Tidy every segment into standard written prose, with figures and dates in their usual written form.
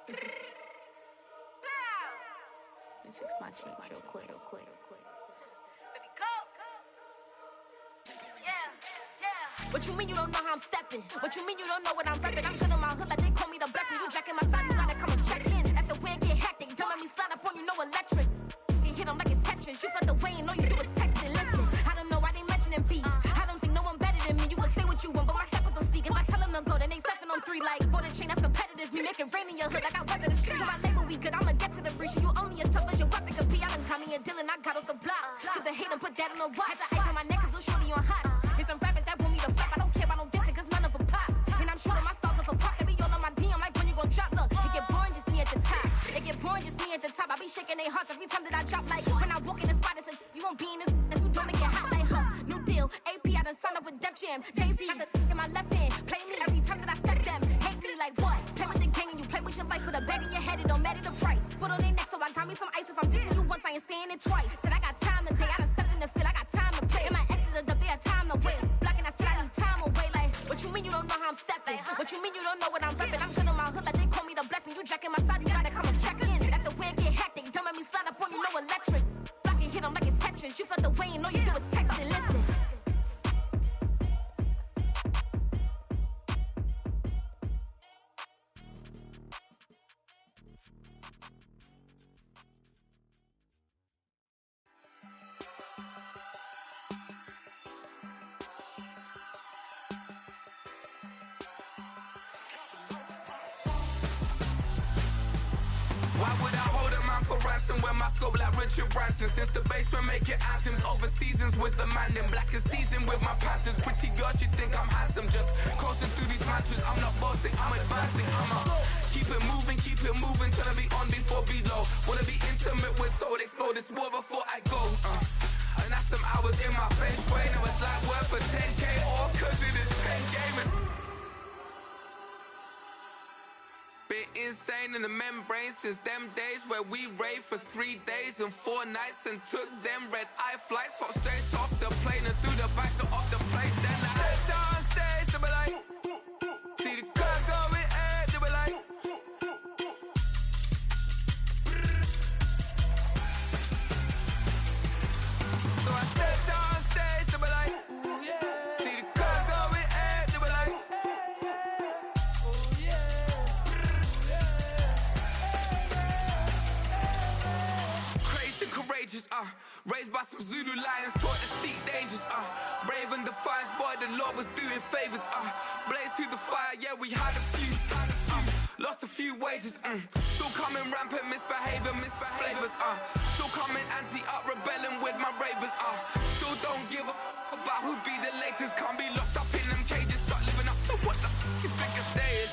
Let me fix my cheek real quick. What you mean you don't know how I'm stepping? What you mean you don't know what I'm repping? I'm good in my hood like they call me the blessing. You jacking my side, you gotta come and check in. That's the way it get hectic. Don't make me slide up on you, no electric. You hit them like it's Tetris. You felt the way and all you do is text it. Listen, I don't know why they mentioning beef. I don't think no one better than me. You can say what you want, but my steppers don't speak. If I tell them to go, then they stepping on 3 like border chain. That's competitive. Me make it rain in your hood like I weather the streets. So my label we good. I'ma get to the breach. You only as tough as your weapon could be. I done call me a Dylan. I got off the block. To the hate and put that on the watch. Had the ice on my neck 'cause those shorty on hot. Here's some rappers that want me to flop. I don't care about no dissing 'cause none of them pop. And I'm shooting my stars off a pop. They be all on my DM like when you gon' drop. Look, it get boring just me at the top. It get boring just me at the top. I be shaking their hearts every time that I drop. Like when I walk in the spot, it says you won't be in this. If you don't make it hot like her. New deal. AP, I done signed up with Def Jam. Jay-Z got the in my left hand. Play me every time that I step them. Hate me like what? Play with the gang and you play with your life. Put a bag in your head, it don't matter the price. Foot on their neck, so I got me some ice. If I'm dissing you once, I ain't saying it twice. Said I got time today. I done stepped in the field. I got time to play. And my exes are up there, time to wait. Blocking, I said I need time away. Like, what you mean you don't know how I'm stepping? What you mean you don't know what I'm repping? I'm good in my hood like they call me the blessing. You jacking my side, you gotta come and check in. That's the way it get hectic. Don't make me slide up on you, no electric. Blocking, hit them like it's Tetris. You felt the way and all you do is text it. Listen. Why would I hold a man for ransom when my scope like Richard Branson? Since the basement making anthems over seasons with the man in black is teasing with my panthers. Pretty girl, she think I'm handsome. Just coasting through these mantras. I'm not bossing, I'm advancing. I'ma keep it moving till I be on before below. Wanna be intimate with soul, explode this war before I go. And that's some hours in my feng shui. Now it's like work for 10K or 'cause it is pen gaming. Been insane in the membrane since them days where we raved for 3 days and 4 nights and took them red eye flights, hot straight off the plane and through the back door of the place. Then I head down stage, they be like, see the crowd going air, they be like, so I step down stage, they be like, ooh yeah, see the crowd going air, they be like, courageous, raised by some Zulu lions, taught to seek dangers, brave and defiant, boy, the Lord was doing favors, blaze through the fire, yeah, we had a few, lost a few wages, still coming rampant, misbehaving, flavors, still coming anti-up, rebelling with my ravers, still don't give a about who be the latest, can't be locked up in them cages, start living up to what the you think a day is.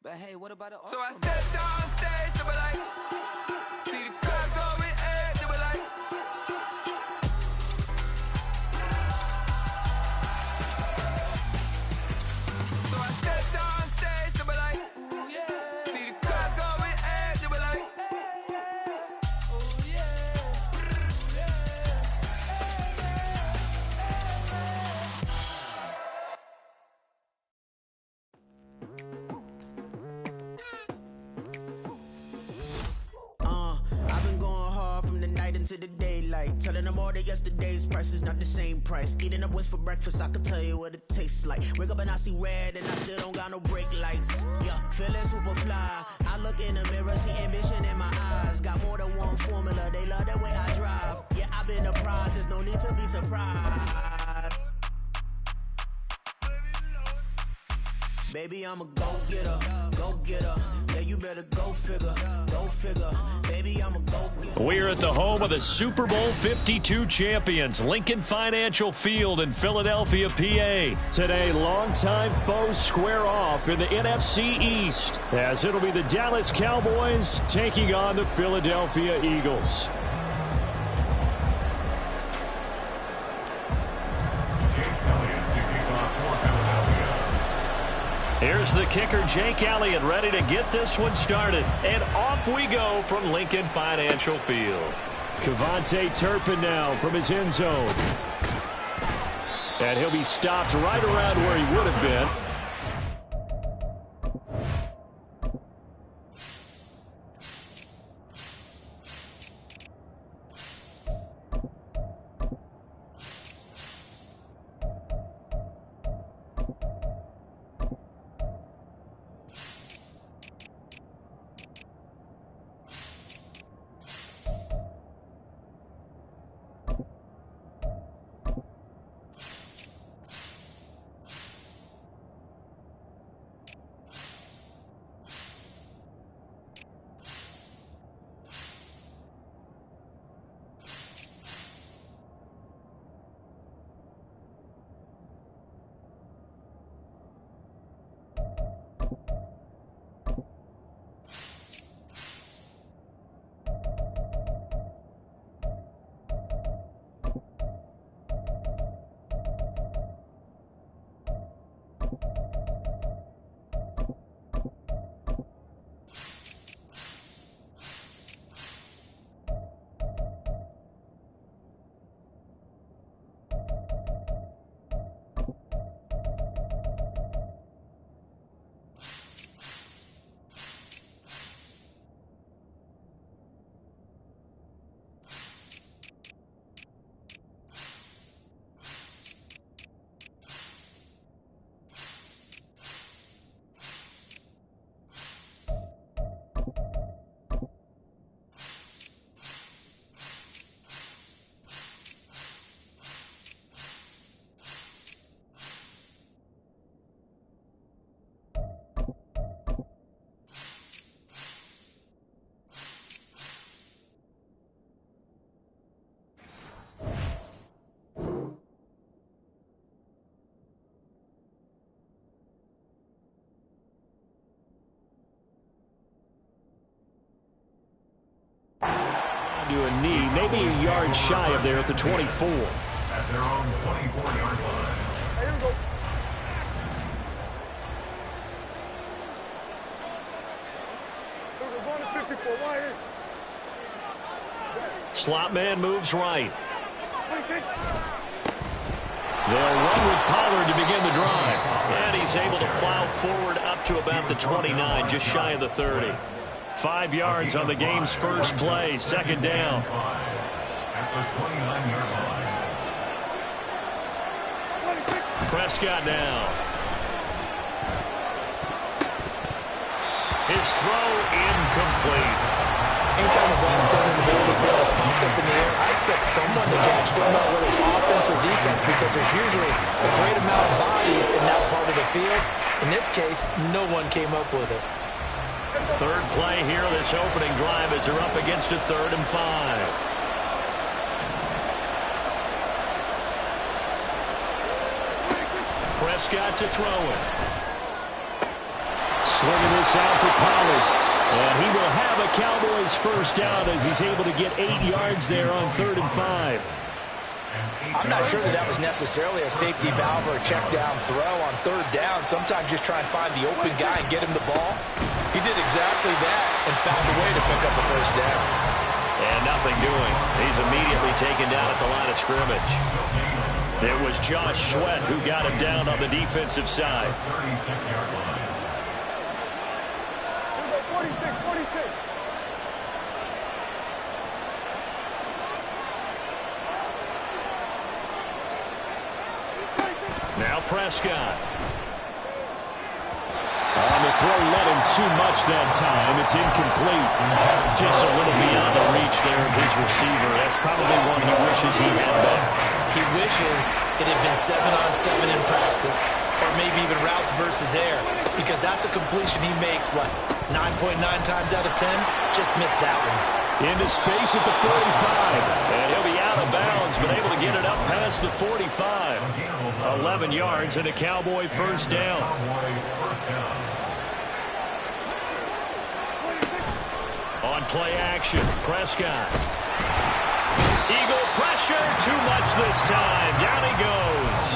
But hey, what about the so I step down stage, they be like, see the crowd going air, they be like, so I step down stage, they be like, ooh yeah, see the crowd going air, they be like, oh yeah, I've been going hard from the night into the daylight, telling them all that yesterday's price is not the same price. Eating up what's for breakfast, I can tell you what it tastes like. Wake up and I see red and I still don't got no brake lights. Yeah, feeling super fly. I look in the mirror, see ambition in my eyes. Got more than one formula, they love the way I drive. Yeah, I've been a prize, there's no need to be surprised. Baby, I'm a go-getter, go-getter. Yeah, you better go figure, go figure. Baby, I'm a go-getter. We're at the home of the Super Bowl 52 champions, Lincoln Financial Field in Philadelphia, PA. Today, longtime foes square off in the NFC East, as it'll be the Dallas Cowboys taking on the Philadelphia Eagles. Here's the kicker, Jake Elliott, ready to get this one started. And off we go from Lincoln Financial Field. Kevontae Turpin now from his end zone. And he'll be stopped right around where he would have been. To a knee, maybe a yard shy of there at the 24. At their own 24-yard line. Here we go. Going to 54. Why here? Slot man moves right. They'll run with Pollard to begin the drive. And he's able to plow forward up to about the 29, just shy of the 30. 5 yards on the game's first play, second down. At the 29-yard line. Prescott now. His throw incomplete. Anytime a ball's thrown in the middle of the field, it's popped up in the air, I expect someone to catch. Don't know whether it's offense or defense, because there's usually a great amount of bodies in that part of the field. In this case, no one came up with it. Third play here, this opening drive, as they're up against a 3rd and 5. Prescott to throw it. Slinging this out for Pollard. And he will have a Cowboys first down as he's able to get 8 yards there on 3rd and 5. I'm not sure that was necessarily a safety valve or a check down throw on 3rd down. Sometimes just try and find the open guy and get him the ball. He did exactly that and found a way to pick up the first down. And nothing doing. He's immediately taken down at the line of scrimmage. It was Josh Sweat who got him down on the defensive side. 36-yard line. 46. Now Prescott. On the throw, let him too much that time. It's incomplete. Just a little beyond the reach there of his receiver. That's probably one he wishes he had back. He wishes it had been 7-on-7 in practice, or maybe even routes versus air, because that's a completion he makes, what, 9.9 times out of 10? Just missed that one. Into space at the 45. And he'll be out of bounds, but able to get it up past the 45. 11 yards and a Cowboy first down. On play action, Prescott. Eagle pressure, too much this time. Down he goes.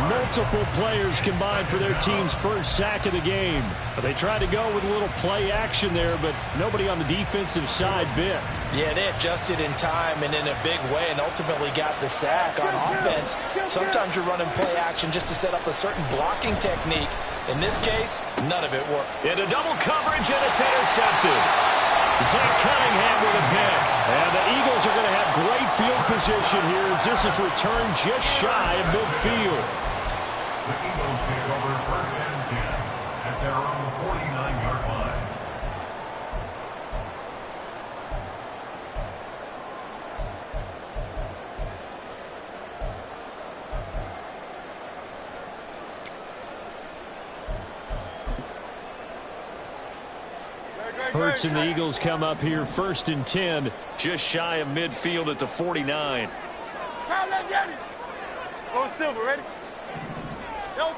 Multiple players combined for their team's first sack of the game. They tried to go with a little play action there, but nobody on the defensive side bit. Yeah, they adjusted in time and in a big way and ultimately got the sack. On offense, sometimes you're running play action just to set up a certain blocking technique. In this case, none of it worked. Into double coverage, and it's intercepted. Zach Cunningham with a pick. And the Eagles are going to have great field position here as this is returned just shy of midfield. The Eagles pick over 1st and 10 at their own 49-yard line. Hurts and the Eagles come up here 1st and 10, just shy of midfield at the 49. Go Silver, ready? They'll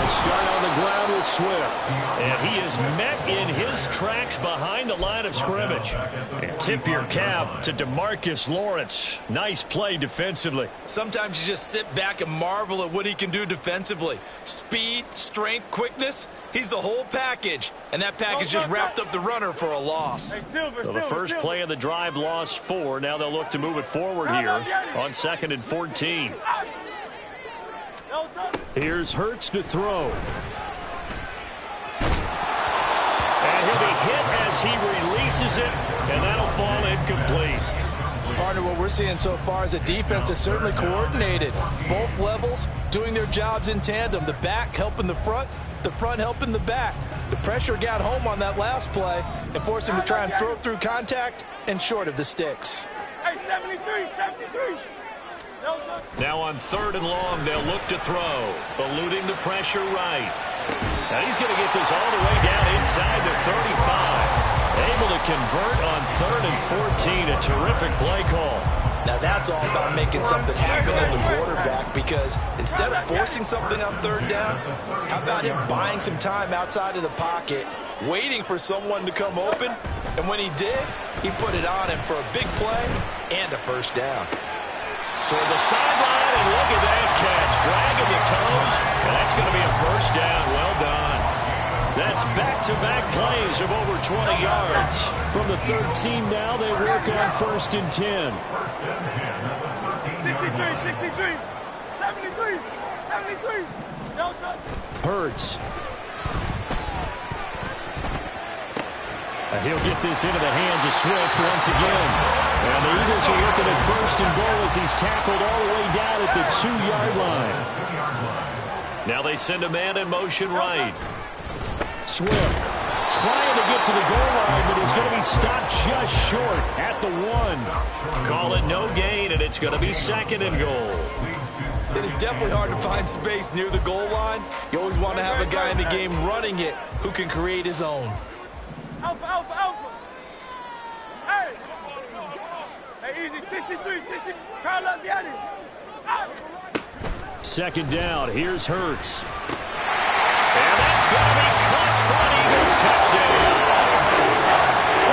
start on the ground D'Andre Swift. And he is met in his tracks behind the line of scrimmage. And tip your cap to DeMarcus Lawrence. Nice play defensively. Sometimes you just sit back and marvel at what he can do defensively. Speed, strength, quickness. He's the whole package. And that package just wrapped up the runner for a loss. So the first play of the drive lost 4. Now they'll look to move it forward here on 2nd and 14. Here's Hurts to throw. And he'll be hit as he releases it, and that'll fall incomplete. Partner, what we're seeing so far is the defense is certainly coordinated. Both levels doing their jobs in tandem. The back helping the front helping the back. The pressure got home on that last play and forced him to try and throw through contact and short of the sticks. Hey, 73. Now on 3rd and long, they'll look to throw, eluding the pressure right. Now he's going to get this all the way down inside the 35. Able to convert on 3rd and 14. A terrific play call. Now that's all about making something happen as a quarterback, because instead of forcing something on 3rd down, how about him buying some time outside of the pocket, waiting for someone to come open, and when he did, he put it on him for a big play and a first down. Toward the sideline, and look at that catch. Dragging the toes, and that's going to be a first down. Well done. That's back-to-back plays of over 20 yards. From the 13 now, they work on 1st and 10. 63, 73. Hurts. And he'll get this into the hands of Swift once again. And the Eagles are looking at 1st and goal as he's tackled all the way down at the 2-yard line. Now they send a man in motion right. Swift trying to get to the goal line, but he's going to be stopped just short at the 1. Call it no gain, and it's going to be 2nd and goal. It is definitely hard to find space near the goal line. You always want to have a guy in the game running it who can create his own. Alpha. Hey, easy, 63, 60. Carlos, get it. 2nd down. Here's Hurts. And that's going to be caught for an Eagles touchdown.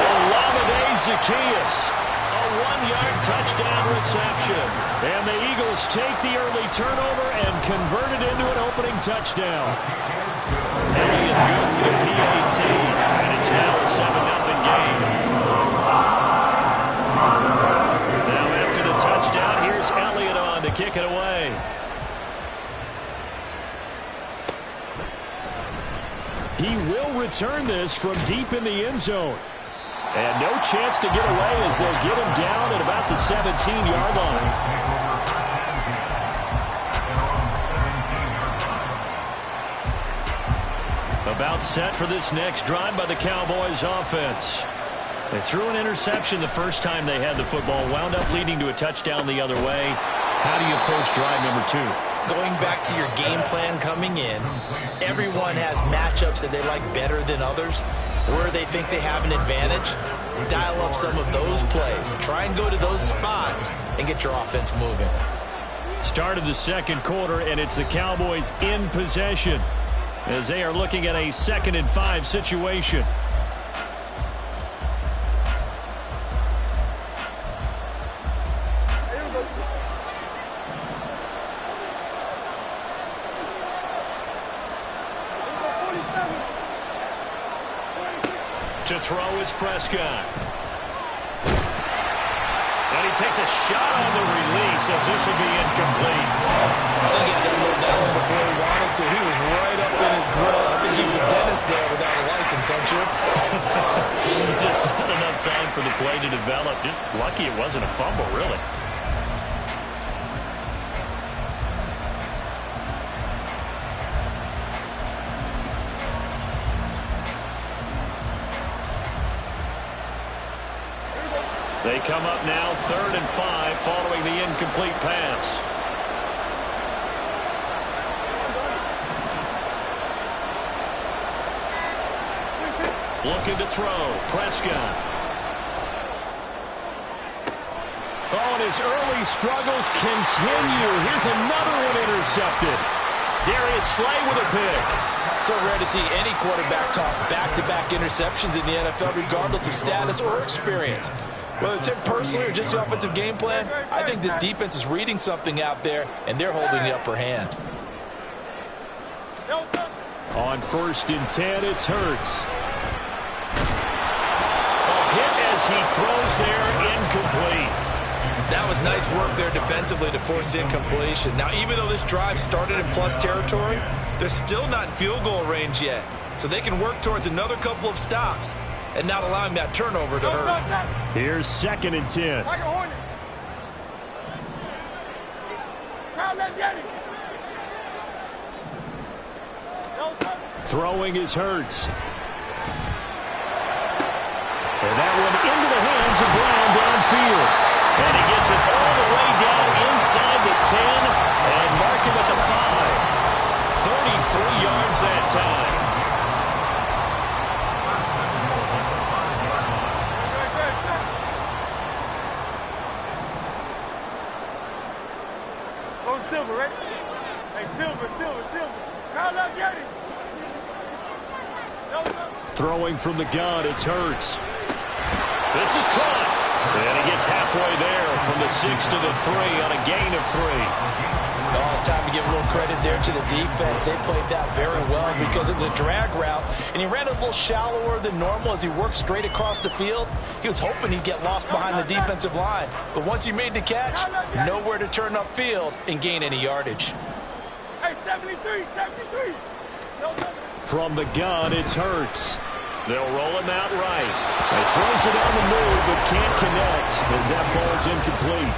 Olamide Zaccheaus. A 1-yard touchdown reception. And the Eagles take the early turnover and convert it into an opening touchdown. Elliott good with a PAT. And it's now a 7-0 game. Now after the touchdown, here's Elliott on to kick it away. He will return this from deep in the end zone. And no chance to get away as they'll get him down at about the 17-yard line. About set for this next drive by the Cowboys offense. They threw an interception the first time they had the football, wound up leading to a touchdown the other way. How do you approach drive number 2? Going back to your game plan coming in, everyone has matchups that they like better than others, where they think they have an advantage. Dial up some of those plays. Try and go to those spots and get your offense moving. Start of the 2nd quarter, and it's the Cowboys in possession as they are looking at a 2nd and 5 situation. To throw is Prescott. And he takes a shot on the release as this will be incomplete. I think he had to move that one before he wanted to. He was right up in his grill. I think he was a dentist there without a license, don't you? Just not enough time for the play to develop. Just lucky it wasn't a fumble, really. They come up now 3rd and 5 following the incomplete pass. Looking to throw. Prescott. Oh, and his early struggles continue. Here's another one intercepted. Darius Slay with a pick. So rare to see any quarterback toss back-to-back interceptions in the NFL, regardless of status or experience. Whether it's him personally or just the offensive game plan, I think this defense is reading something out there, and they're holding the upper hand. On 1st and 10, it's Hurts. A hit as he throws there, incomplete. That was nice work there defensively to force the incompletion. Now, even though this drive started in plus territory, they're still not in field goal range yet. So they can work towards another couple of stops and not allowing that turnover to hurt. Here's 2nd and 10. Throwing is Hurts. And that one into the hands of Brown downfield. And he gets it all the way down inside the 10 and mark him at the 5. 33 yards that time. Oh, Silver, right? Hey, Silver. Carl up, get it. Throwing from the gun, it's Hurts. This is caught. And he gets halfway there from the 6 to the 3 on a gain of 3. Oh, it's time to give a little credit there to the defense. They played that very well because it was a drag route, and he ran a little shallower than normal as he worked straight across the field. He was hoping he'd get lost behind the defensive line, but once he made the catch, nowhere to turn upfield and gain any yardage. Hey, 73. From the gun, it's Hurts. They'll roll him out right. He throws it on the move, but can't connect as that falls incomplete.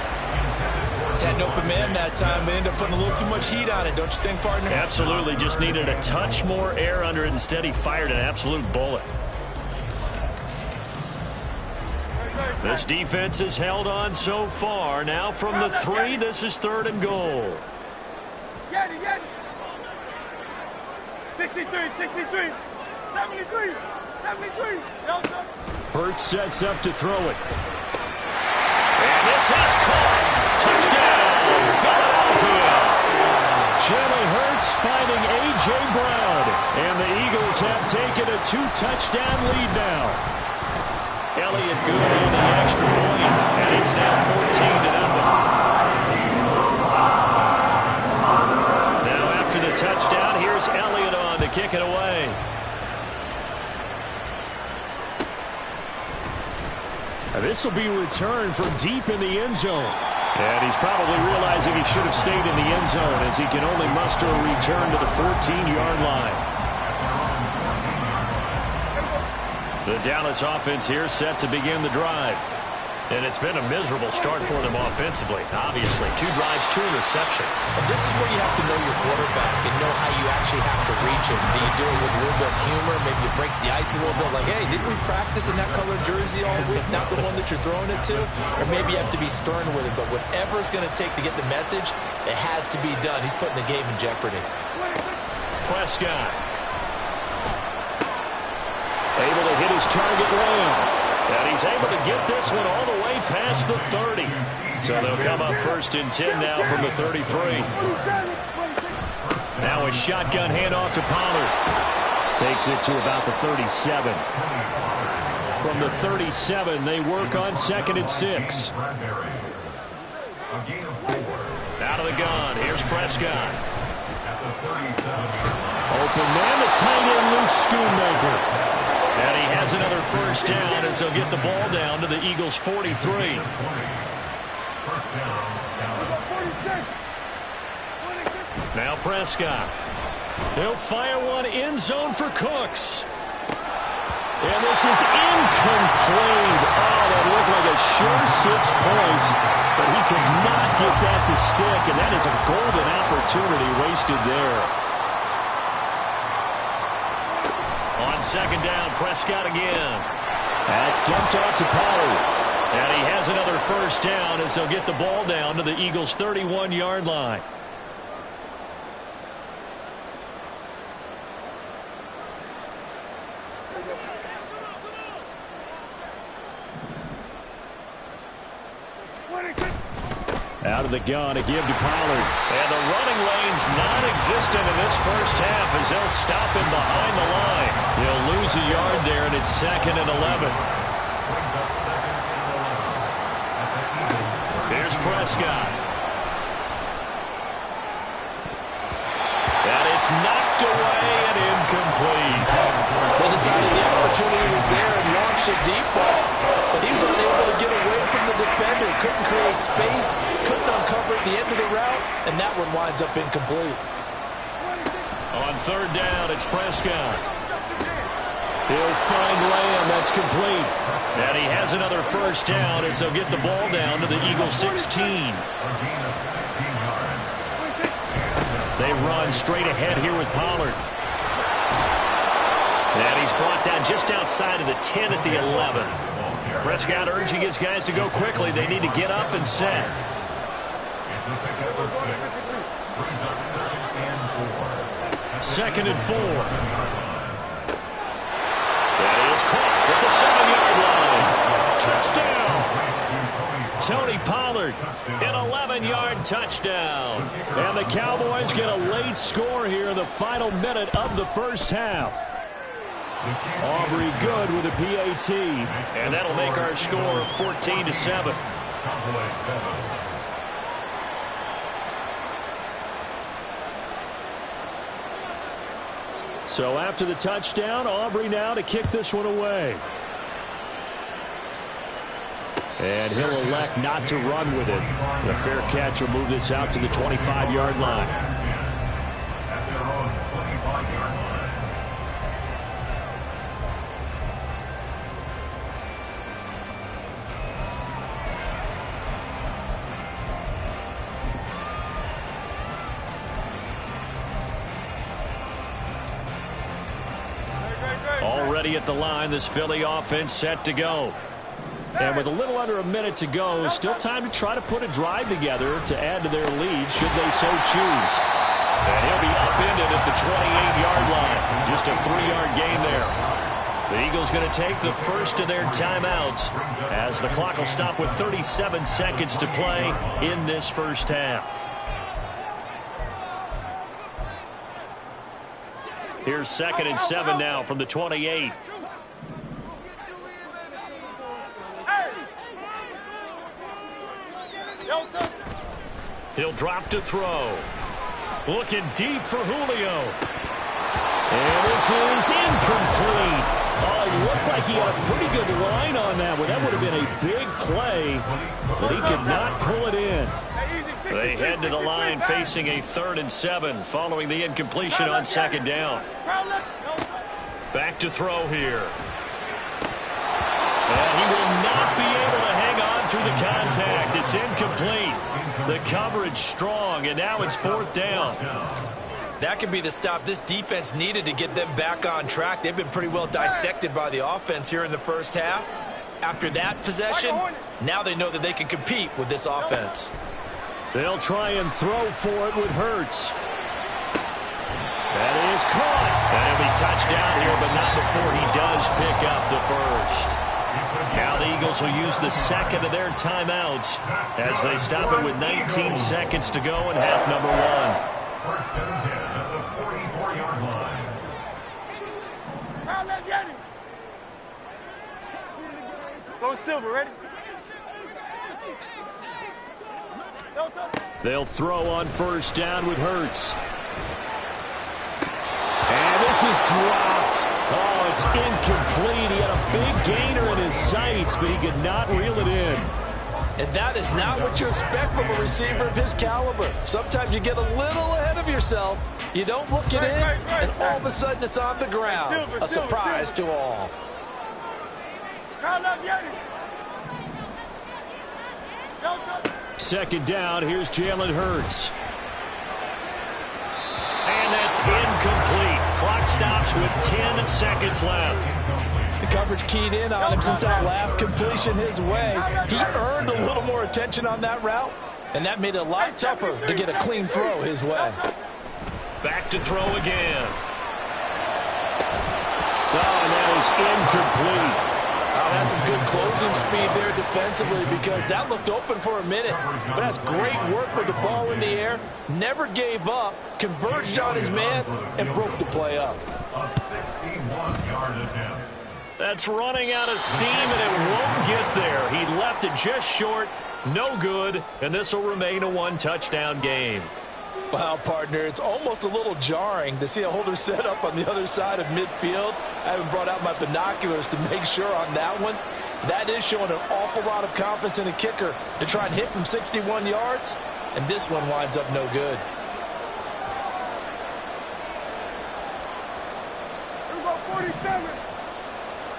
Had an open man that time, but ended up putting a little too much heat on it, don't you think, partner? Absolutely. Just needed a touch more air under it. Instead, he fired an absolute bullet. This defense has held on so far. Now from the 3, this is 3rd and goal. Get it. 63. 73. Hurts sets up to throw it. And this is caught. Touchdown, Philadelphia. Jalen Hurts finding A.J. Brown. And the Eagles have taken a 2-touchdown lead now. Elliott good on the extra point. And it's now 14-0. Now after the touchdown, here's Elliott on to kick it away. This will be returned from deep in the end zone. And he's probably realizing he should have stayed in the end zone as he can only muster a return to the 14-yard line. The Dallas offense here set to begin the drive. And it's been a miserable start for them offensively. Obviously, 2 drives, 2 interceptions. And this is where you have to know your quarterback and know how you actually have to reach him. Do you do it with a little bit of humor? Maybe you break the ice a little bit like, hey, didn't we practice in that color jersey all week? Not the one that you're throwing it to? Or maybe you have to be stern with it. But whatever it's going to take to get the message, it has to be done. He's putting the game in jeopardy. Prescott. Able to hit his target well. And he's able to get this one all the way past the 30. So they'll come up 1st and 10 now from the 33. Now a shotgun handoff to Pollard. Takes it to about the 37. From the 37, they work on 2nd and 6. Out of the gun, here's Prescott. Open man, the tight end, Luke Schoonmaker. And he has another 1st down as they'll get the ball down to the Eagles' 43. Now Prescott. They'll fire one end zone for Cooks. And this is incomplete. Oh, that looked like a sure 6 points. But he could not get that to stick. And that is a golden opportunity wasted there. On 2nd down, Prescott again. That's dumped off to Pollard. And he has another 1st down as they'll get the ball down to the Eagles' 31-yard line. Out of the gun to give to Pollard. And the running lane's non-existent in this first half as they'll stop him behind the line. He'll lose a yard there, and it's 2nd and 11. Here's Prescott. And it's knocked away and incomplete. They decided the opportunity was there and launched a deep ball, but he was unable to get away from the defender. Couldn't create space, couldn't uncover at the end of the route, and that one winds up incomplete. On 3rd down, it's Prescott. He'll find Lamb. That's complete. And he has another first down as they'll get the ball down to the Eagles 16. They run straight ahead here with Pollard. And he's brought down just outside of the 10 at the 11. Prescott urging his guys to go quickly. They need to get up and set. Second and 4. That is caught at the 7-yard line. Touchdown. Tony Pollard, an 11-yard touchdown. And the Cowboys get a late score here in the final minute of the first half. Aubrey good with a PAT. And that'll make our score 14-7. So after the touchdown, Aubrey now to kick this one away. And he'll elect not to run with it. The fair catch will move this out to the 25-yard line. At their own 25-yard line. Already at the line, this Philly offense set to go. And with a little under a minute to go, still time to try to put a drive together to add to their lead should they so choose. And he'll be upended at the 28-yard line. Just a 3-yard gain there. The Eagles going to take the first of their timeouts as the clock will stop with 37 seconds to play in this first half. Here's 2nd and 7 now from the 28. He'll drop to throw. Looking deep for Julio. And this is incomplete. Oh, it looked like he had a pretty good line on that one. That would have been a big play, but he could not pull it in. They head to the line facing a 3rd and 7 following the incompletion on 2nd down. Back to throw here. And he will not be able to hang on through the contact. It's incomplete. The coverage strong, and now it's 4th down. That could be the stop this defense needed to get them back on track. They've been pretty well dissected by the offense here in the first half. After that possession, now they know that they can compete with this offense. They'll try and throw for it with Hurts. That is caught. And he'll be touched down here, but not before he does pick up the first. Now the Eagles will use the second of their timeouts as they stop it with 19 seconds to go in half number 1. 1st and 10 at the 44-yard line. Go Silver, ready? They'll throw on 1st down with Hurts. And this is dropped. Oh, it's incomplete. He had a big gainer in his sights, but he could not reel it in. And that is not what you expect from a receiver of his caliber. Sometimes you get a little ahead of yourself. You don't look it in, and all of a sudden it's on the ground. A surprise to all. 2nd down, here's Jalen Hurts. And that's incomplete. Clock stops with 10 seconds left. The coverage keyed in on him since that last completion his way. He earned a little more attention on that route, and that made it a lot tougher to get a clean throw his way. Back to throw again. Oh, and that is incomplete. Oh, that's some good closing speed there defensively because that looked open for a minute. But that's great work with the ball in the air. Never gave up, converged on his man, and broke the play up. A 61-yard attempt. That's running out of steam, and it won't get there. He left it just short. No good, and this will remain a one-touchdown game. Wow, partner, it's almost a little jarring to see a holder set up on the other side of midfield. I haven't brought out my binoculars to make sure on that one. That is showing an awful lot of confidence in a kicker to try and hit from 61 yards, and this one winds up no good. Here we go, 47.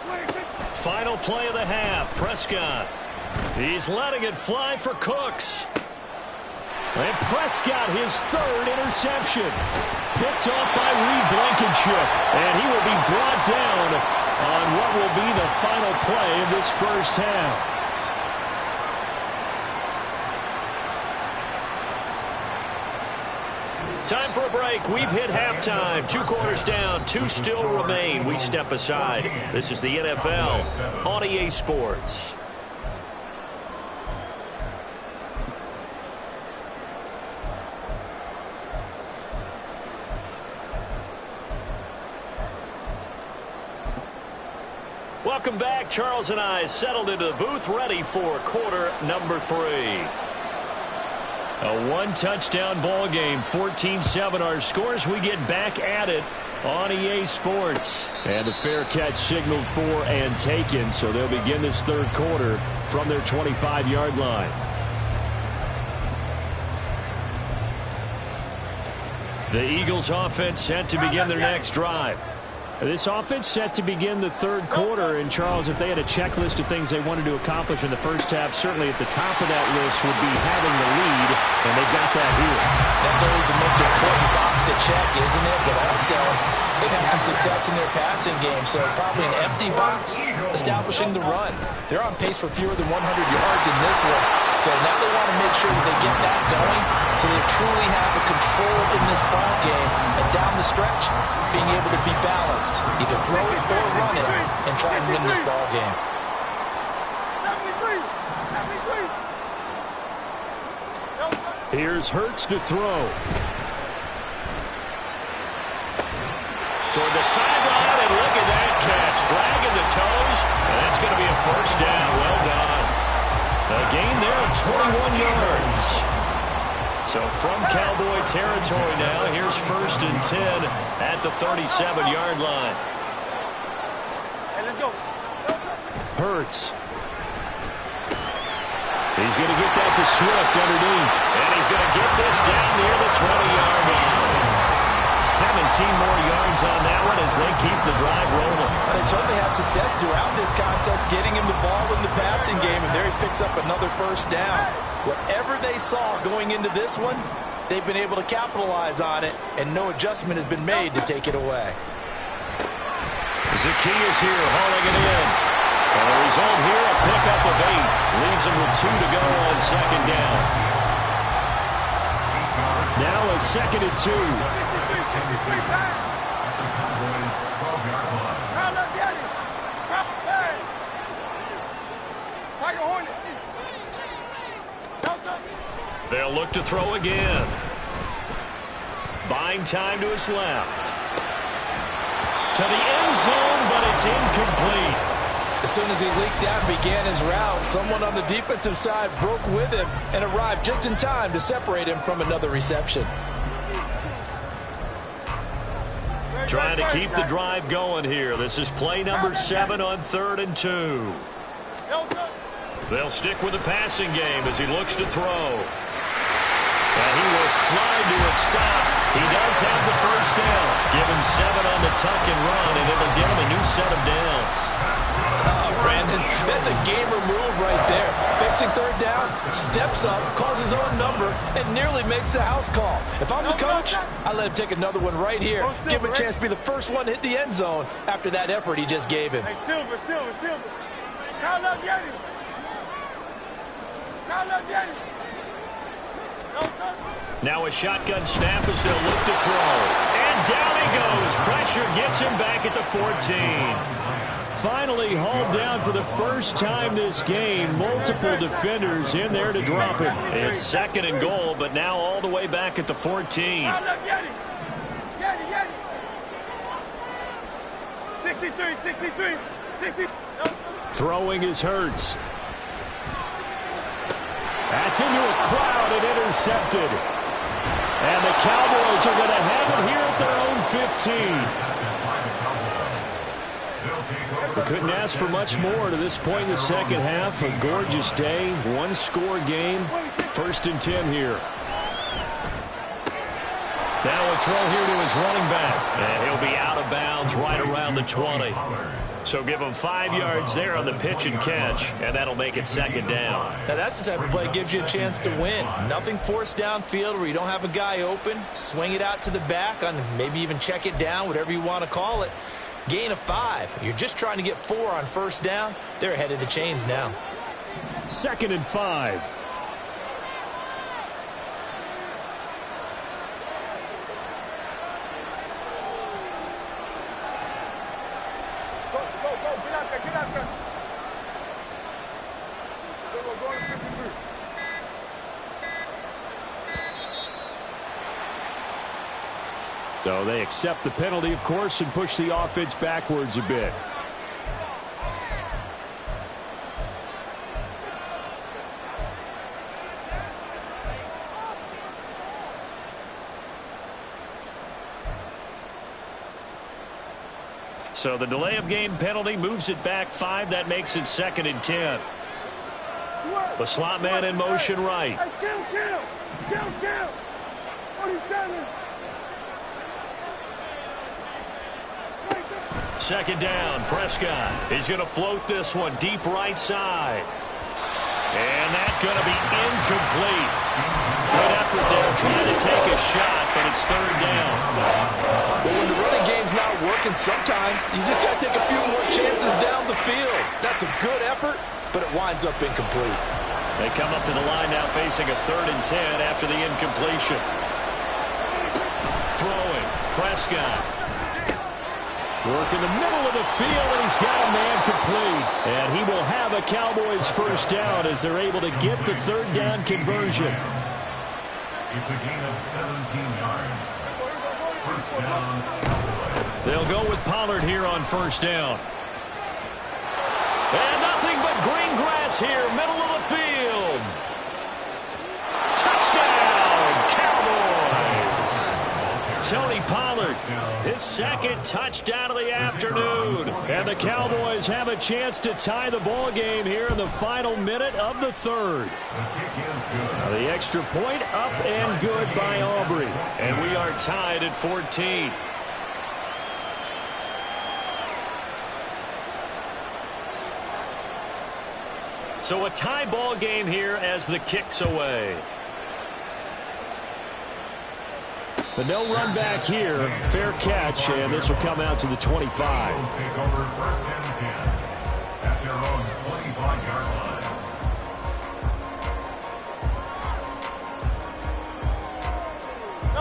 26. Final play of the half, Prescott. He's letting it fly for Cooks. And Prescott, his third interception. Picked off by Reed Blankenship. And he will be brought down on what will be the final play of this first half. Time for a break. We've hit halftime. 2 quarters down. 2 still remain. We step aside. This is the NFL on EA Sports. Welcome back. Charles and I settled into the booth, ready for quarter number 3. A one-touchdown ball game, 14-7 our scores. We get back at it on EA Sports. And a fair catch signaled for and taken, so they'll begin this third quarter from their 25-yard line. The Eagles offense set to begin their next drive. This offense set to begin the third quarter, and Charles, if they had a checklist of things they wanted to accomplish in the first half, certainly at the top of that list would be having the lead, and they've got that here. That's always the most important box to check, isn't it? But also, they've had some success in their passing game, so probably an empty box establishing the run. They're on pace for fewer than 100 yards in this one, so now they want to make sure that they get that going so they truly have a control in this ball game, and down the stretch, being able to be balanced, either throw it or run it, and try and win this ball game. 73. Here's Hurts to throw. Toward the sideline, and look at that catch. Dragging the toes, and that's going to be a first down. Well done. A gain there of 21 yards. So from Cowboy territory now, here's 1st and 10 at the 37-yard line. Hey, let's go. Hurts. He's going to get that to Swift underneath. And he's going to get this down near the 20-yard line. 17 more yards on that one as they keep the drive rolling. They certainly had success throughout this contest, getting him the ball in the passing game, and there he picks up another first down. Whatever they saw going into this one, they've been able to capitalize on it, and no adjustment has been made to take it away. Zacchaeus here hauling it in. And the result here, a pickup of 8. Leaves him with 2 to go on second down. Now a 2nd and 2. They'll look to throw again. Buying time to his left. To the end zone, but it's incomplete. As soon as he leaked out and began his route, someone on the defensive side broke with him and arrived just in time to separate him from another reception. Trying to keep the drive going here. This is play number 7 on 3rd and 2. They'll stick with the passing game as he looks to throw. And he will slide to a stop. He does have the first down. Give him 7 on the tuck and run, and it'll get him a new set of downs. Brandon, that's a gamer move right there. Facing 3rd down, steps up, calls his own number, and nearly makes the house call. If I'm the coach, I let him take another one right here. Give him a chance to be the first one to hit the end zone after that effort he just gave him. Hey, Silver. Kyle up, Yeti. Now a shotgun snap as they'll look to throw. And down he goes goes. Pressure gets him back at the 14. Finally hauled down for the first time this game. Multiple defenders in there to drop him. It's 2nd and goal, but now all the way back at the 14. 63. Throwing is Hurts. That's into a crowd and intercepted. And the Cowboys are going to have it here at their own 15. We couldn't ask for much more to this point in the second half. A gorgeous day, one-score game. 1st and 10 here. Now a throw here to his running back. And he'll be out of bounds right around the 20. So give him 5 yards there on the pitch and catch, and that'll make it 2nd down. Now that's the type of play that gives you a chance to win. Nothing forced downfield where you don't have a guy open. Swing it out to the back, on maybe even check it down, whatever you want to call it. Gain of 5. You're just trying to get 4 on 1st down. They're ahead of the chains now. 2nd and 5. So they accept the penalty, of course, and push the offense backwards a bit. So the delay of game penalty moves it back 5. That makes it 2nd and 10. The slot man in motion right. Kill. 47. 2nd down, Prescott. He's going to float this one deep right side. And that's going to be incomplete. Good effort there trying to take a shot, but it's 3rd down. But when the running game's not working, sometimes you just got to take a few more chances down the field. That's a good effort, but it winds up incomplete. They come up to the line now facing a 3rd and 10 after the incompletion. Throwing, Prescott. Work in the middle of the field, and he's got a man complete. And he will have a Cowboys 1st down as they're able to get the 3rd down conversion. It's a gain of 17 yards. 1st down. They'll go with Pollard here on 1st down. And nothing but green grass here, middle of the field. Touchdown, Cowboys. Tony Pollard, his 2nd touchdown of the afternoon. And the Cowboys have a chance to tie the ball game here in the final minute of the 3rd. The extra point up and good by Aubrey. And we are tied at 14. So a tie ball game here as the kick's away. But no run back here. Fair catch, and this will come out to the 25. Take over 1st and 10 at their own 25-yard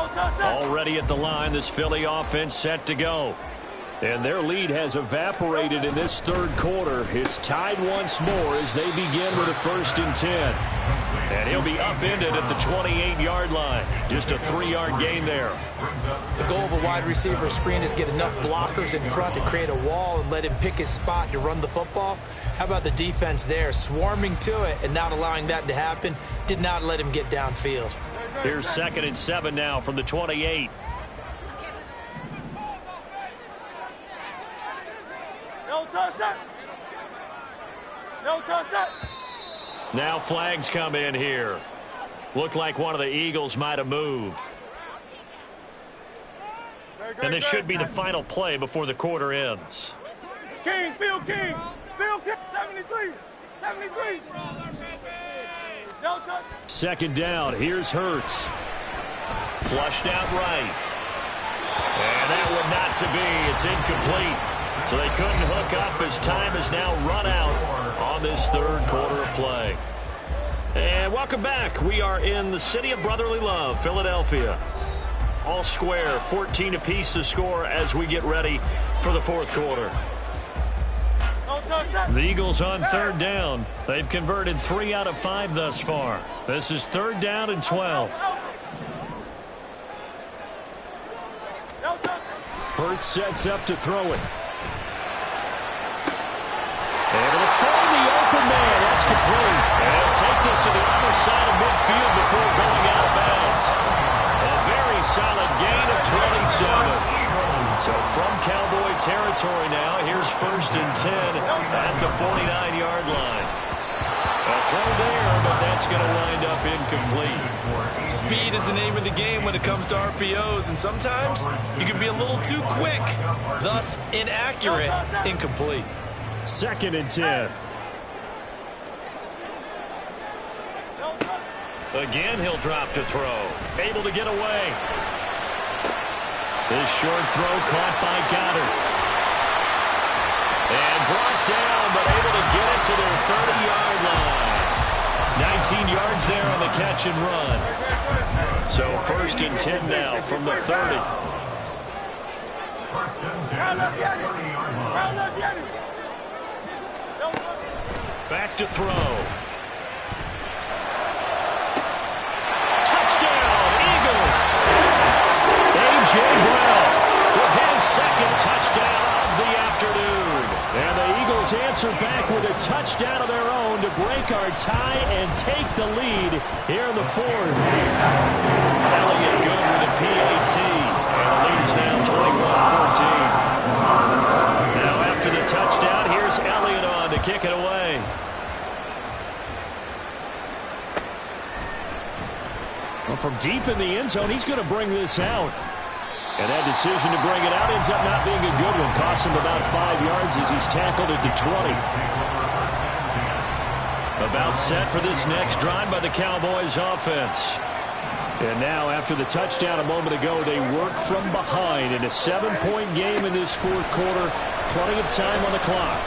line. Already at the line, this Philly offense set to go. And their lead has evaporated in this 3rd quarter. It's tied once more as they begin with a 1st and 10. And he'll be upended at the 28-yard line. Just a 3-yard gain there. The goal of a wide receiver screen is get enough blockers in front to create a wall and let him pick his spot to run the football. How about the defense there, swarming to it and not allowing that to happen? Did not let him get downfield. Here's 2nd and 7 now from the 28. No touch. Now flags come in here. Looked like one of the Eagles might have moved. And this should be the final play before the quarter ends. King, Phil King, 73. No touch. 2nd down. Here's Hurts. Flushed out right. And that one not to be. It's incomplete. So they couldn't hook up as time has now run out on this 3rd quarter of play. And welcome back. We are in the city of brotherly love, Philadelphia. all square, 14 apiece to score as we get ready for the fourth quarter. The Eagles on third down. They've converted 3 out of 5 thus far. This is third down and 12. Hurts sets up to throw it. Able to find the open man. That's complete. And he'll take this to the other side of midfield before going out of bounds. A very solid gain of 27. So from Cowboy territory now, here's first and 10 at the 49-yard line. A throw there, but that's going to wind up incomplete. Speed is the name of the game when it comes to RPOs, and sometimes you can be a little too quick, thus inaccurate, incomplete. Second and 10. Again, he'll drop to throw. Able to get away. This short throw caught by Goddard. And brought down, but able to get it to their 30-yard line. 19 yards there on the catch and run. So first and 10 now from the 30. Back to throw. Touchdown, Eagles! A.J. Brown with his second touchdown of the afternoon. And the Eagles answer back with a touchdown of their own to break our tie and take the lead here in the fourth. Elliott good with a PAT. And the lead is now 21-14. Now after the touchdown, here's Elliott on to kick it away. Well, from deep in the end zone, he's going to bring this out. And that decision to bring it out ends up not being a good one. Cost him about 5 yards as he's tackled at the 20. About set for this next drive by the Cowboys offense. And now, after the touchdown a moment ago, they work from behind in a 7-point game in this fourth quarter. Plenty of time on the clock.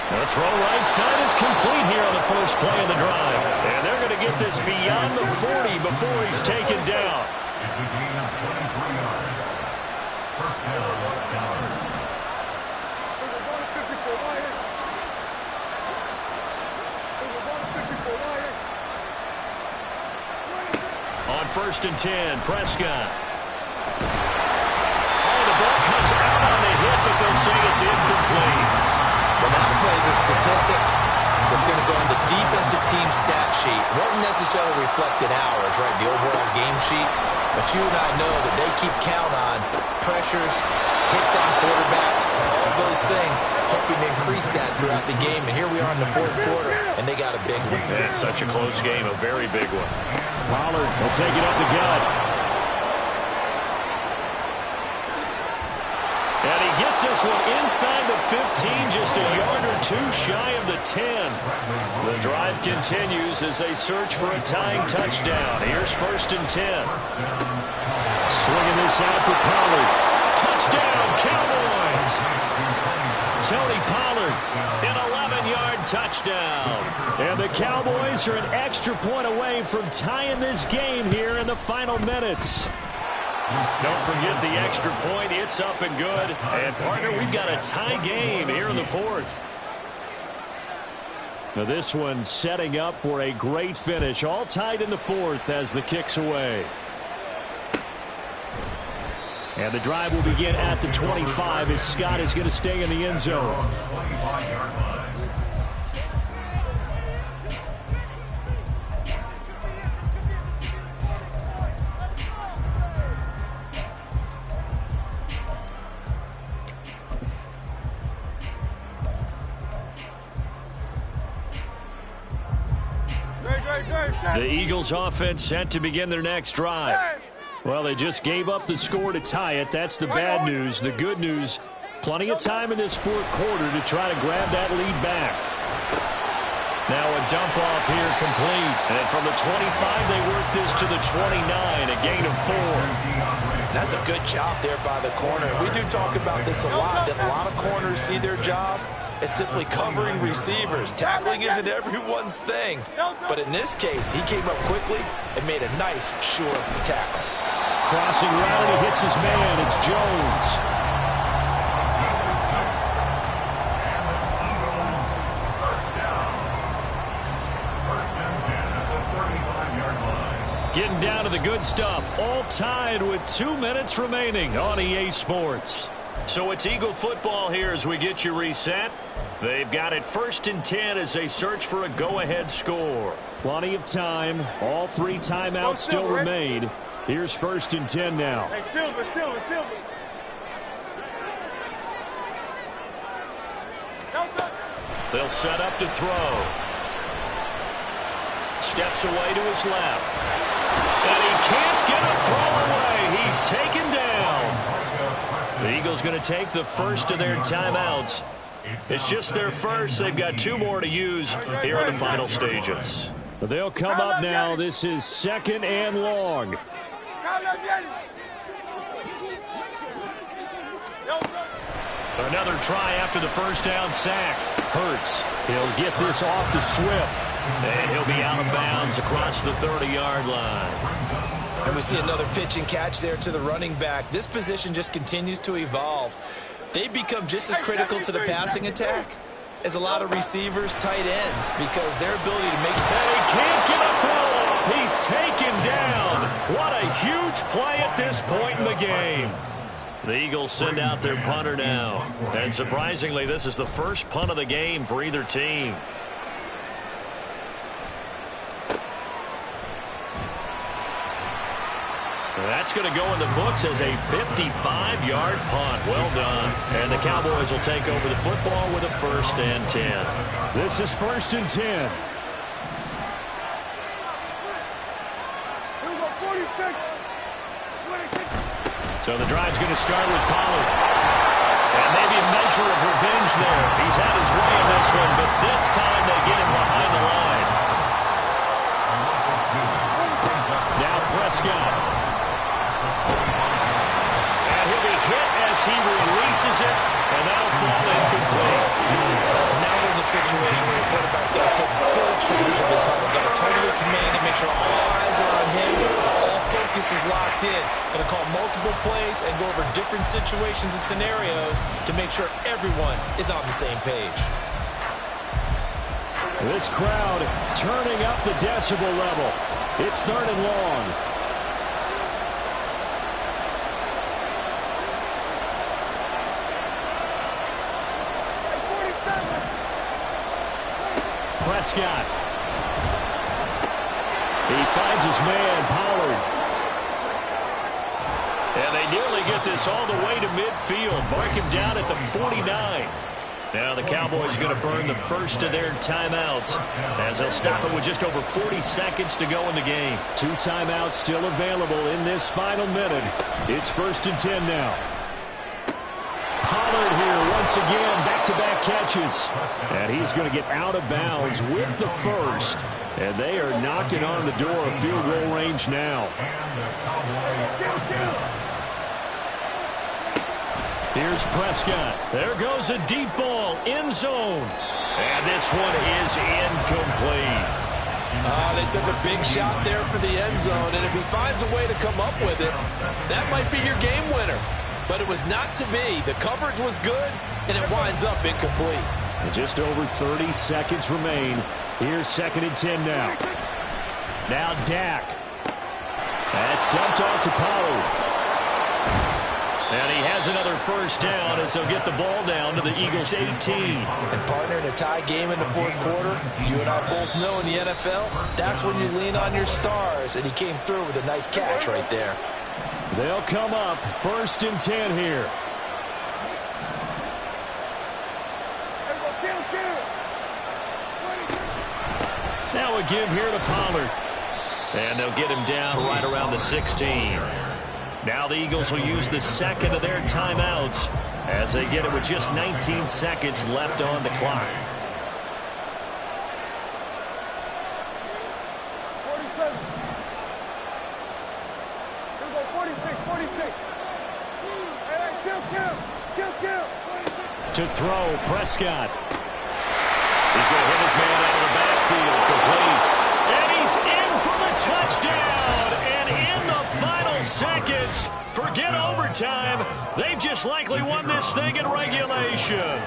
The throw right side is complete here on the first play of the drive. And they're going to get this beyond the 40 before he's taken down. It's a gain of 23 yards. First down, Dallas. On first and 10, Prescott. Oh, the ball comes out on the hit, but they'll say it's incomplete. Well, that plays a statistic that's going to go on the defensive team stat sheet. Won't necessarily reflect in ours, right, the overall game sheet. But you and I know that they keep count on pressures, hits on quarterbacks, all those things, hoping to increase that throughout the game. And here we are in the fourth quarter, and they got a big one. Yeah, it's such a close game, a very big one. Pollard will take it up the gut. And he gets this one inside the 15, just a yard or two shy of the 10. The drive continues as they search for a tying touchdown. Here's first and 10. Swinging this out for Pollard. Touchdown, Cowboys! Tony Pollard, an 11-yard touchdown. And the Cowboys are an extra point away from tying this game here in the final minutes. Don't forget the extra point. It's up and good. And, partner, we've got a tie game here in the fourth. Now this one setting up for a great finish. All tied in the fourth as the kick's away. And the drive will begin at the 25 as Scott is going to stay in the end zone. The Eagles offense set to begin their next drive. Well, they just gave up the score to tie it. That's the bad news. The good news, plenty of time in this fourth quarter to try to grab that lead back. Now a dump off here complete. And from the 25, they work this to the 29, a gain of 4. That's a good job there by the corner. We do talk about this a lot, that a lot of corners see their job as simply covering receivers. Tackling isn't everyone's thing. But in this case, he came up quickly and made a nice, sure tackle. Crossing route, he hits his man. It's Jones. Getting down to the good stuff. All tied with 2 minutes remaining on EA Sports. So it's Eagle football here as we get you reset. They've got it 1st and 10 as they search for a go-ahead score. Plenty of time. All 3 timeouts still remain. Here's 1st and 10 now. Hey, Silver. They'll set up to throw. Steps away to his left. And he can't get a throw away. He's taken down. The Eagles going to take the first of their timeouts. It's just their first. They've got 2 more to use here in the final stages. They'll come up now. This is 2nd and long. Another try after the first down sack. Hurts. He'll get this off to Swift. And he'll be out of bounds across the 30-yard line. And we see another pitch and catch there to the running back. This position just continues to evolve. They become just as critical to the passing attack as a lot of receivers, tight ends, because their ability to make... And he can't get a throw off. He's taken down. What a huge play at this point in the game. The Eagles send out their punter now. And surprisingly, this is the first punt of the game for either team. That's going to go in the books as a 55-yard punt. Well done. And the Cowboys will take over the football with a 1st and 10. This is 1st and 10. So the drive's going to start with Pollard. And maybe a measure of revenge there. He's had his way in this one, but this time they get him behind the line. Now Prescott. And he'll be hit as he releases it, and that'll fall incomplete. Now we're in the situation where the quarterback's got to take full charge of his huddle. Got to totally command and make sure all eyes are on him. All focus is locked in. Going to call multiple plays and go over different situations and scenarios to make sure everyone is on the same page. This crowd turning up the decibel level. It's 3rd and long. Prescott. He finds his man, Pollard. And they nearly get this all the way to midfield. Mark him down at the 49. Now the Cowboys are going to burn the first of their timeouts as they'll stop it with just over 40 seconds to go in the game. 2 timeouts still available in this final minute. It's 1st and 10 now. Pollard here once again, back-to-back catches. And he's going to get out of bounds with the first. And they are knocking on the door of field goal range now. Here's Prescott. There goes a deep ball, end zone. And this one is incomplete. They took a big shot there for the end zone, and if he finds a way to come up with it, that might be your game winner. But it was not to be. The coverage was good, and it winds up incomplete. Just over 30 seconds remain. Here's 2nd and 10 now. Now Dak. That's dumped off to Pollard. And he has another first down as he'll get the ball down to the Eagles' 18. And partner, in a tie game in the 4th quarter, you and I both know in the NFL, that's when you lean on your stars. And he came through with a nice catch right there. They'll come up 1st and 10 here. Now a give here to Pollard. And they'll get him down right around the 16. Now the Eagles will use the second of their timeouts as they get it with just 19 seconds left on the clock. 47. Here we go, 46, 46. Hey, kill. To throw, Prescott. He's going to hit his man out of the backfield, complete. And he's in for the touchdown. And in the final final seconds. Forget overtime. They've just likely won this thing in regulation.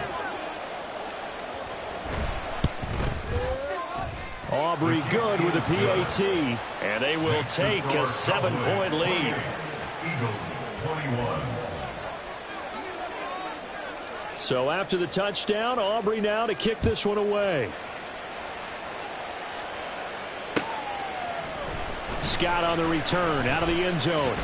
Aubrey good with a PAT, and they will take a 7-point lead. Eagles 21. So after the touchdown, Aubrey now to kick this one away. Scott on the return out of the end zone.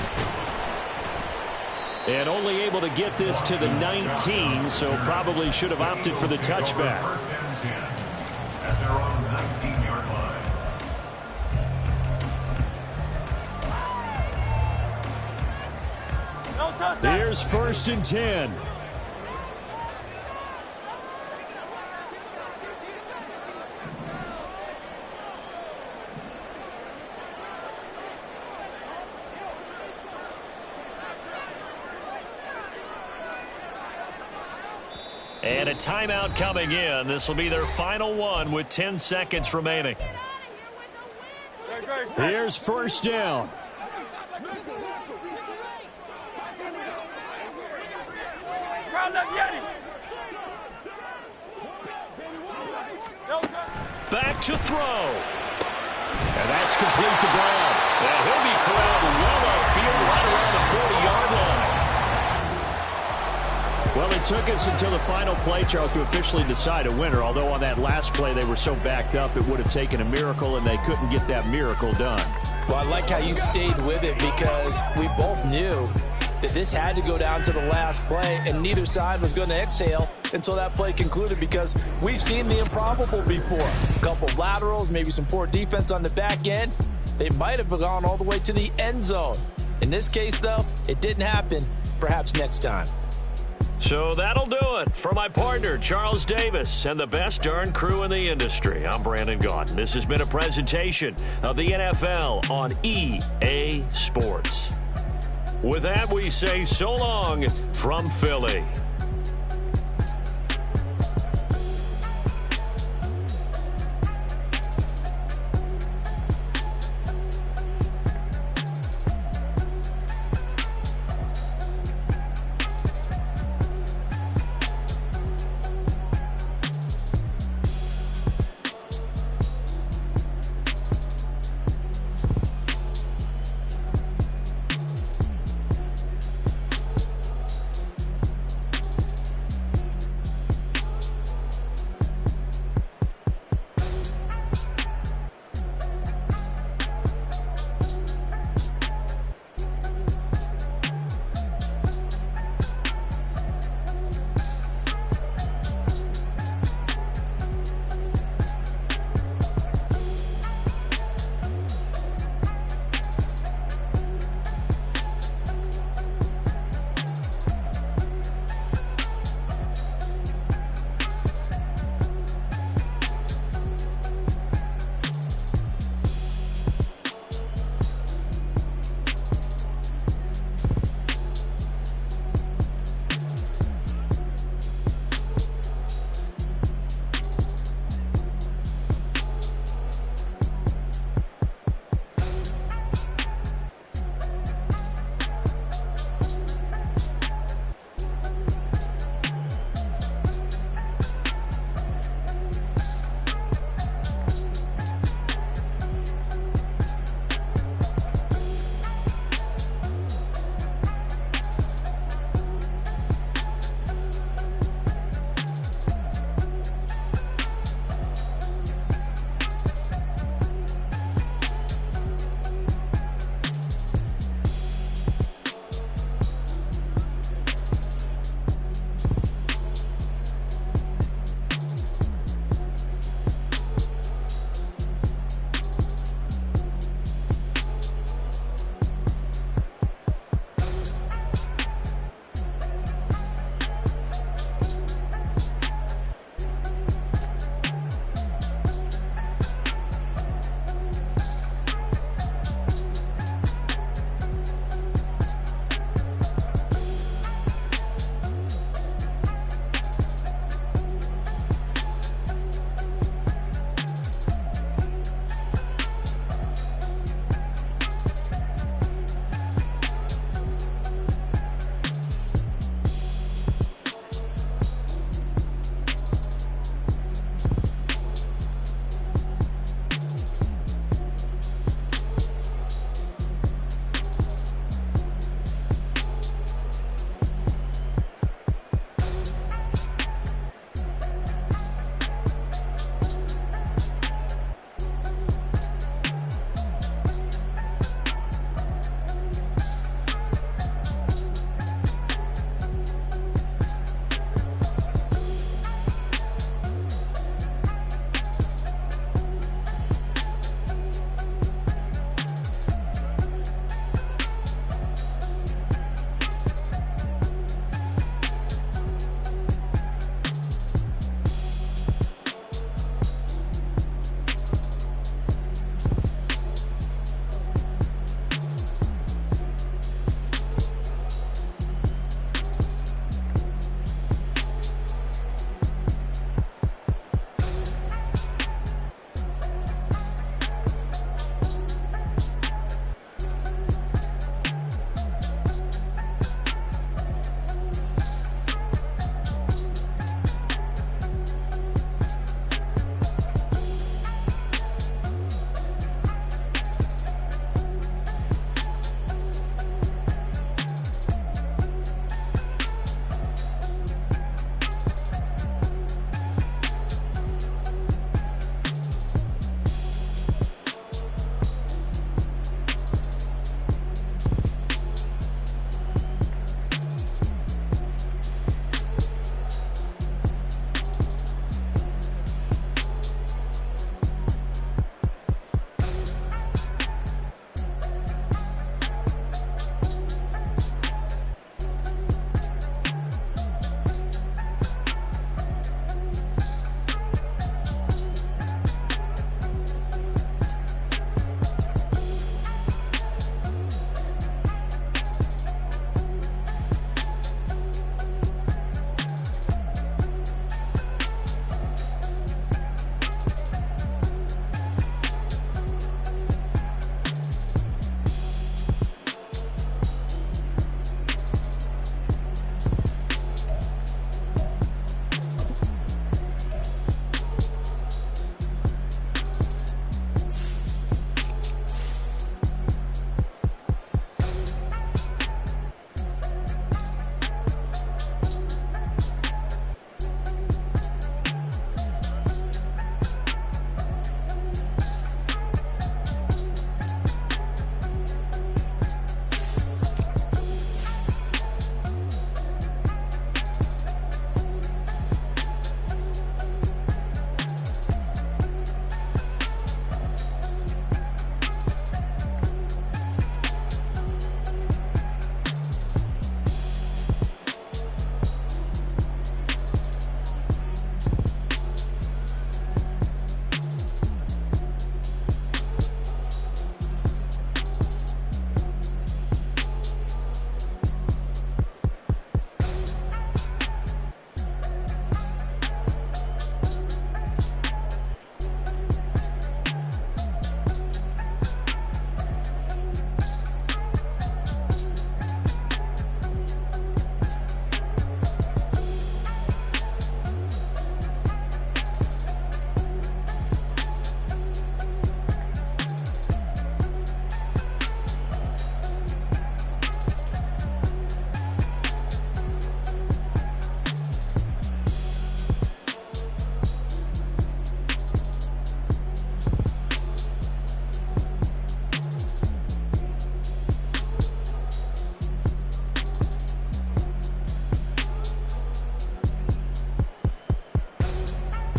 And only able to get this to the 19, so probably should have opted for the touchback. At their own 19-yard line. Here's 1st and 10. And a timeout coming in. This will be their final one with 10 seconds remaining. Here's 1st down. Back to throw. And that's complete to Brown. And he'll be corralled well upfield right around the 40-yard line. Well, it took us until the final play, Charles, to officially decide a winner, although on that last play they were so backed up it would have taken a miracle, and they couldn't get that miracle done. Well, I like how you stayed with it because we both knew that this had to go down to the last play, and neither side was going to exhale until that play concluded because we've seen the improbable before. A couple laterals, maybe some poor defense on the back end. They might have gone all the way to the end zone. In this case, though, it didn't happen. Perhaps next time. So that'll do it. For my partner, Charles Davis, and the best darn crew in the industry, I'm Brandon Gaudin. This has been a presentation of the NFL on EA Sports. With that, we say so long from Philly.